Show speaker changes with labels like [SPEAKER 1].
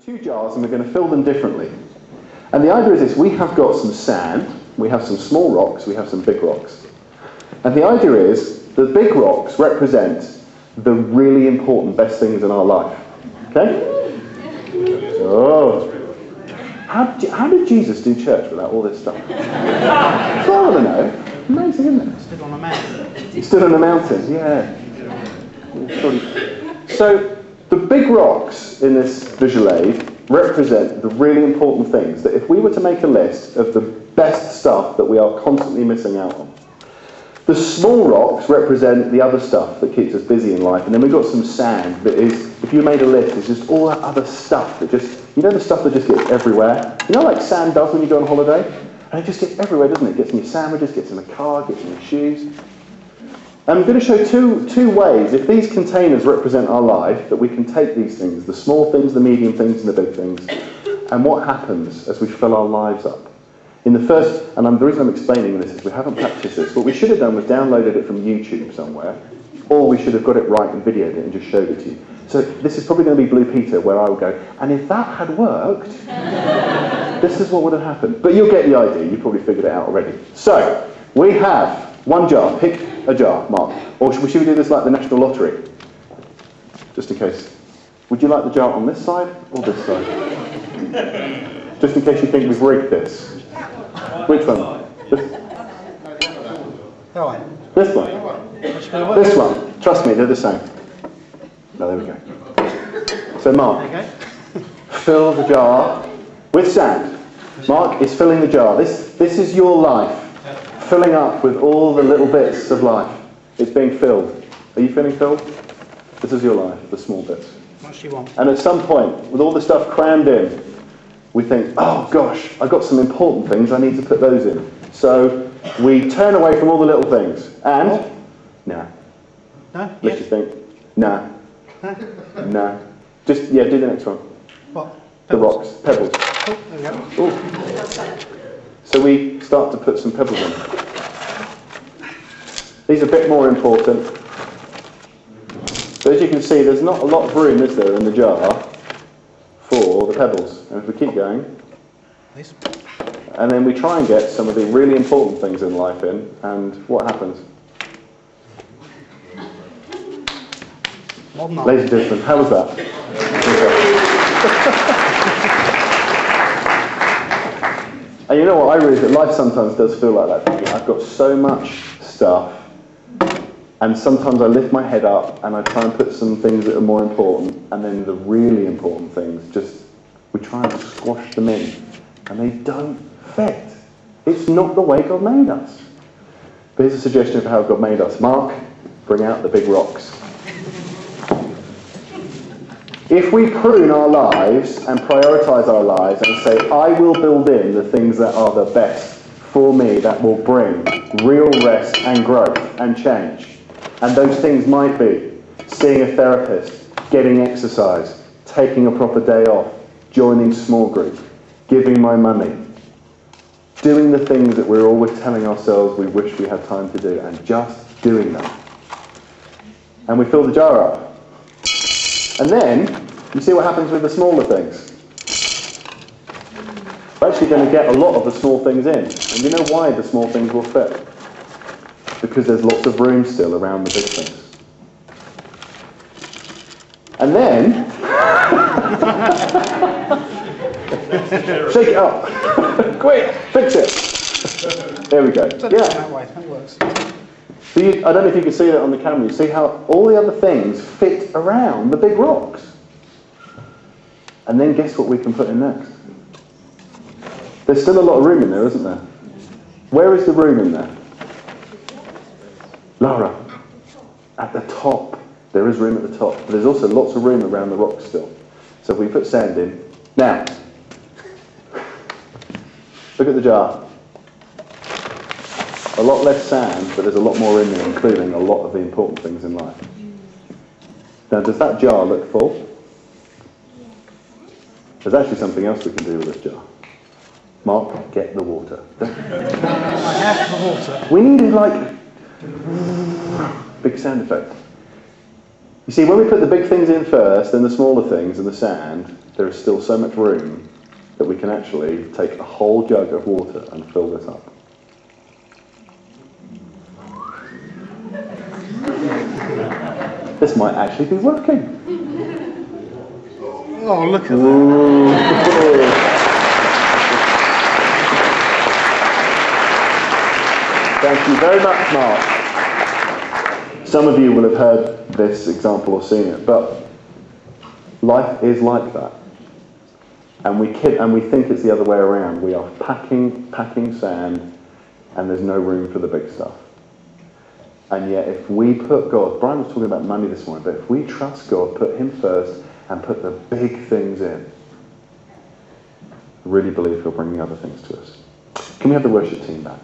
[SPEAKER 1] 2 jars and we're going to fill them differently. And the idea is this: we have got some sand, we have some small rocks, we have some big rocks. And the idea is the big rocks represent the really important, best things in our life. Okay? Oh. How did Jesus do church without all this stuff? I want to know. Amazing, isn't it?
[SPEAKER 2] He stood on a mountain.
[SPEAKER 1] He stood on a mountain, yeah. So, the big rocks in this visual aid represent the really important things that if we were to make a list of the best stuff that we are constantly missing out on. The small rocks represent the other stuff that keeps us busy in life, and then we've got some sand that is, if you made a list, it's just all that other stuff that just, you know, the stuff that just gets everywhere? You know, like sand does when you go on holiday? And it just gets everywhere, doesn't it? It gets in your sandwiches, gets in the car, gets in your shoes. I'm going to show two ways, if these containers represent our life, that we can take these things, the small things, the medium things, and the big things, and what happens as we fill our lives up. In the first, and the reason I'm explaining this is we haven't practiced this. What we should have done was downloaded it from YouTube somewhere, or we should have got it right and videoed it and just showed it to you. So this is probably going to be Blue Peter, where I will go, and if that had worked, this is what would have happened. But you'll get the idea. You probably figured it out already. So we have 1 jar. Pick a jar, Mark. Or should we do this like the National Lottery? Just in case. Would you like the jar on this side or this side? Just in case you think we've rigged this. Which one? This one? This one. Trust me, they're the same. No, there we go. So Mark, fill the jar with sand. Mark is filling the jar. This is your life. Filling up with all the little bits of life. It's being filled. Are you feeling filled? This is your life, the small bits.
[SPEAKER 2] What do you want?
[SPEAKER 1] And at some point, with all the stuff crammed in, we think, oh gosh, I've got some important things, I need to put those in. So we turn away from all the little things. And, nah.
[SPEAKER 2] No?
[SPEAKER 1] Let's just think, nah. Nah. Just, yeah, do the next one.
[SPEAKER 2] What?
[SPEAKER 1] The rocks, pebbles.
[SPEAKER 2] Oh, there we go.
[SPEAKER 1] Ooh. So we start to put some pebbles in. These are a bit more important. So as you can see, there's not a lot of room, is there, in the jar for the pebbles. And if we keep going, and then we try and get some of the really important things in life in, and what happens? Ladies and gentlemen, how was that? And you know what, I realise that life sometimes does feel like that. I've got so much stuff, and sometimes I lift my head up and I try and put some things that are more important, and then the really important things, just, we try and squash them in, and they don't fit. It's not the way God made us. But here's a suggestion of how God made us. Mark, bring out the big rocks. If we prune our lives and prioritise our lives and say, I will build in the things that are the best for me, that will bring real rest and growth and change. And those things might be seeing a therapist, getting exercise, taking a proper day off, joining small group, giving my money, doing the things that we're always telling ourselves we wish we had time to do, and just doing them. And we fill the jar up. And then, you see what happens with the smaller things. We're actually going to get a lot of the small things in. And you know why the small things will fit? Because there's lots of room still around the big things. And then, shake it up. Quick, fix it. There we go. Yeah.
[SPEAKER 2] That way, that works.
[SPEAKER 1] So I don't know if you can see that on the camera. You see how all the other things fit around the big rocks. And then guess what we can put in next? There's still a lot of room in there, isn't there? Where is the room in there? Lara, at the top. There is room at the top. But there's also lots of room around the rocks still. So if we put sand in. Now, look at the jar. A lot less sand, but there's a lot more in there, including a lot of the important things in life. Now, does that jar look full? There's actually something else we can do with this jar. Mark, get the water.
[SPEAKER 2] I have the water.
[SPEAKER 1] We need like big sound effect. You see, when we put the big things in first, then the smaller things and the sand, there is still so much room that we can actually take a whole jug of water and fill this up. This might actually be working.
[SPEAKER 2] Oh, look at that.
[SPEAKER 1] Thank you very much, Mark. Some of you will have heard this example or seen it, but life is like that. And we think it's the other way around. We are packing sand, and there's no room for the big stuff. And yet, if we put God, Brian was talking about money this morning, but if we trust God, put Him first, and put the big things in, I really believe He'll bring the other things to us. Can we have the worship team back?